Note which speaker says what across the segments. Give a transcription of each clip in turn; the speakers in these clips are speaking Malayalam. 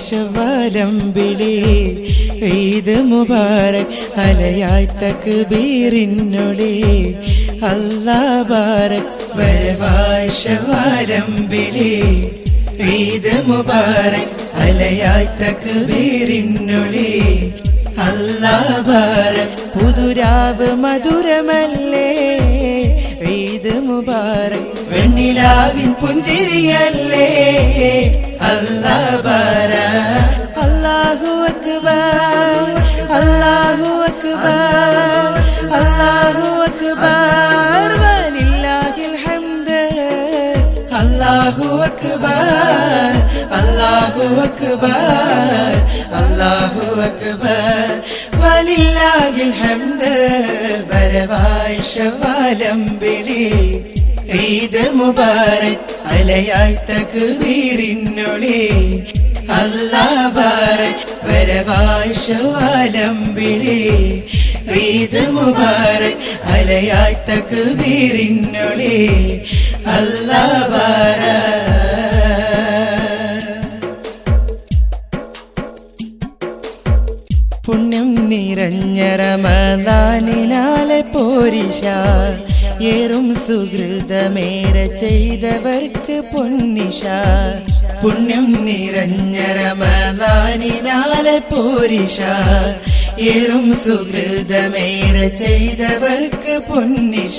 Speaker 1: ശവ്വാലമ്പിളി ഈദ് മുബാരക് അലയായി തക്ബീറിനൊളി അല്ലാഹ് ബാരക് വരവായി ശവ്വാലമ്പിളി ഈദ് മുബാരക് അലയായി തക്ബീറിനൊളി അല്ലാഹ് ബാരക് പുതുരാവ് മധുരമല്ലേ ഈദ് മുബാരക് വെണ്ണിലാവിൻ പുഞ്ചിരിയല്ലേ അല്ലാഹ് ബാരക് അല്ലാഹു അക്ബർ അല്ലാഹു അക്ബർ അല്ലാഹു അക്ബർ വലില്ലാഹിൽ ഹംദ് അല്ലാഹു അക്ബർ അല്ലാഹു അക്ബർ അല്ലാഹു അക്ബർ വലില്ലാഹിൽ ഹംദ് വരവായി ശവ്വാലമ്പിളി ഈദ് മുബാരക് അലയായി തക്ബീറിനൊളി അല്ലാഹ് ബാരക് വരവായി ശവ്വാലമ്പിളി ഈദ് മുബാരക് അലയായി തക്ബീറിനൊളി അല്ലാഹ് ബാരക് പുണ്യം നിറഞ്ഞ റമളാനിനാലെ പോരിശ ഏറും സുഹൃതമേറെ ചെയ്തവർക്ക് പൊന്നിശ പുണ്യം നിറഞ്ഞ റമളാനിനാലെ പോരിശ ഏറും സുഹൃതമേറെ ചെയ്തവർക്ക് പൊന്നിശ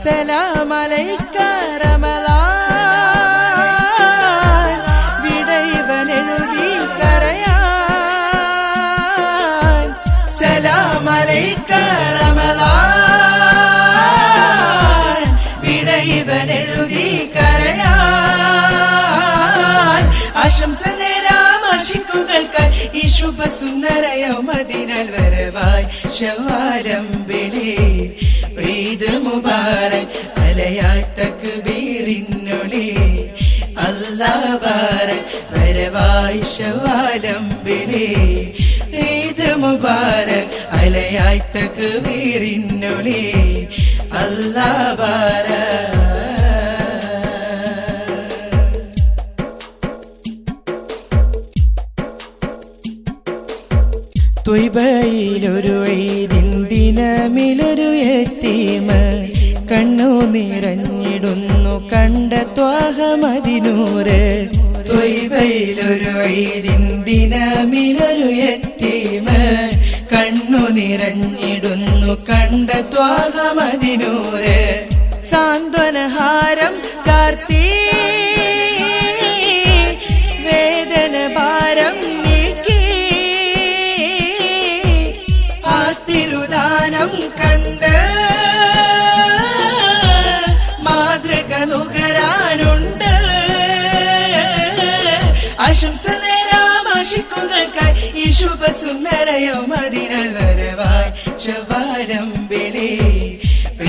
Speaker 1: സലാം അലൈക റമളാൻ വിടൈവനെഴുതി കരയാൻ സലാം അലൈക റമളാൻ വിടൈവനെഴുതി കരയാൻ ആശംസ നേരാം ആശിക്കുകൾക്കായി ഈ ശുഭ സുന്ദര യൗമദിനാൽ വരവായി ശവ്വാലമ്പിളി ഈദ് മുബാരക് അലയായി തക്ബീറിനൊളി അല്ലാഹ് ബാരക് വരവായി ശവ്വാലമ്പിളി ഈദ് മുബാരക് അലയായി തക്ബീറിനൊളി അല്ലാഹ് ബാരക് ത്വയ്ബയിലൊരു ഈദിൻ ദിനമിലൊരു യതീമ കണ്ണു നിറഞ്ഞിടുന്നു കണ്ട ത്വാഹ മദിനൂറ് ത്വയ്ബയിലൊരു ഈദിൻ ദിനമിലൊരു യതീമ കണ്ണു നിറഞ്ഞിടുന്നു കണ്ട ത്വാഹ മദിനൂറ് സാന്ത്വനഹാരം ചാർത്തി വേദന ഭാരം കണ്ട് മാതൃക നുകരാനുണ്ട് ആശംസ നേരാം ആശിക്കുകൾക്കായി ഈ ശുഭ സുന്ദര യൗമദിനാൽ വരവായി ശവ്വാലമ്പിളി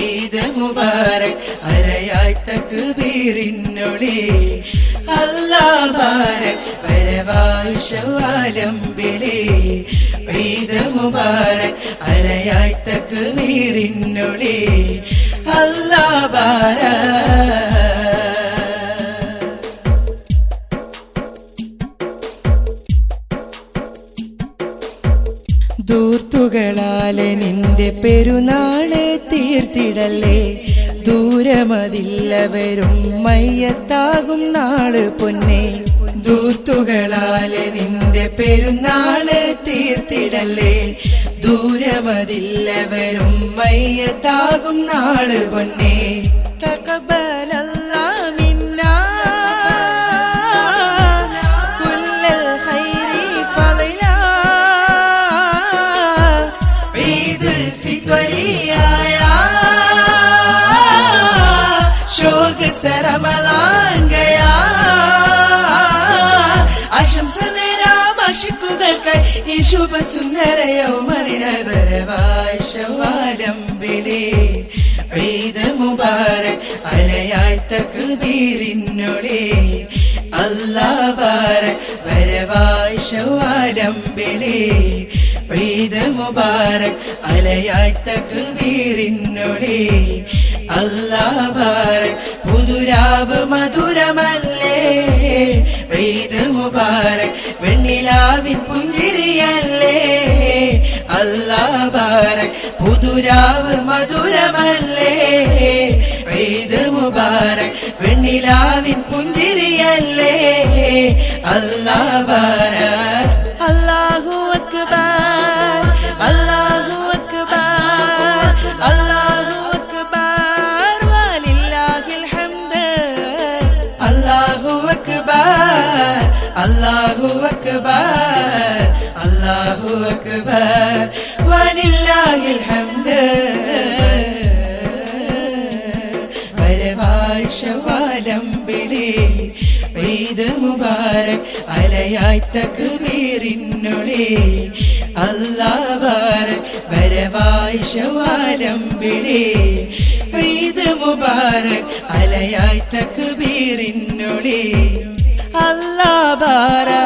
Speaker 1: ഈദ് മുബാരക് അലയായി തക്ബീറിനൊളി അല്ലാഹ് ബാരക് വരവായി ശവ്വാലമ്പിളി ഈദ് മുബാരക് അലയായി തക്ബീറിനൊളി അല്ലാഹ് ബാരക് ദൂർത്തുകളാലെ നിന്റെ പെരുന്നാള് തീർത്തിടല്ലേ ദൂരമതില്ലവരും മയ്യത്താകും നാള് പൊന്നെ ദൂർത്തുകളാലെ നിന്റെ പെരുന്നാള് തീർത്തിടല്ലേ ദൂരമതില്ലവരും മയ്യത്താകും നാള് പൊന്നെ തഖബ്ബലല്ലാഹ് മിന്നാ കുല്ലൽ ഖൈരി ഫളിലാ ഈദുൽ ഫിത്രിയാ ശോക റമളാൻ ഗയാ ആശംസ നേരാം ആശിക്കുകൾക്കായി ഈ ശുഭ സുന്ദര യൗമദിനാൽ വരവായി ശവ്വാലമ്പിളി ഈദ് മുബാരക് അലയായി തക്ബീറിനൊളി അല്ലാഹ് ബാരക് വരവായി ശവ്വാലമ്പിളി ഈദ് മുബാരക് അലയായി തക്ബീറിനൊളി അല്ലാ ബാരക് പുതുരാവ് മധുരമല്ലേ ഈദ് മുബാരക് വെണ്ണിലാവിൻ പുഞ്ചിരിയല്ലേ അല്ലാ ബാരക് പുതുരാവ് മധുരമല്ലേ ഈദ് മുബാരക് വെണ്ണിലാവിൻ പുഞ്ചിരിയല്ലേ അല്ലാ ബാരക് അല്ലാഹു അക്ബർ അല്ലാഹു അക്ബർ അല്ലാഹു അക്ബർ വലില്ലാഹിൽ ഹംദ് അല്ലാഹു അക്ബർ അല്ലാഹു അക്ബർ അല്ലാഹു അക്ബർ വലില്ലാഹിൽ ഹംദ് വരവായി ശവാലംബിളി ഈദ് മുബാരക് അലയായി തക്ബീറിനൊളി അല്ലാ ബാരക് വരവായി ശവാലംബിളി ഈദ് മുബാരക് അലയായി തക്ബീറിനൊളി അല്ലാ ബാരക്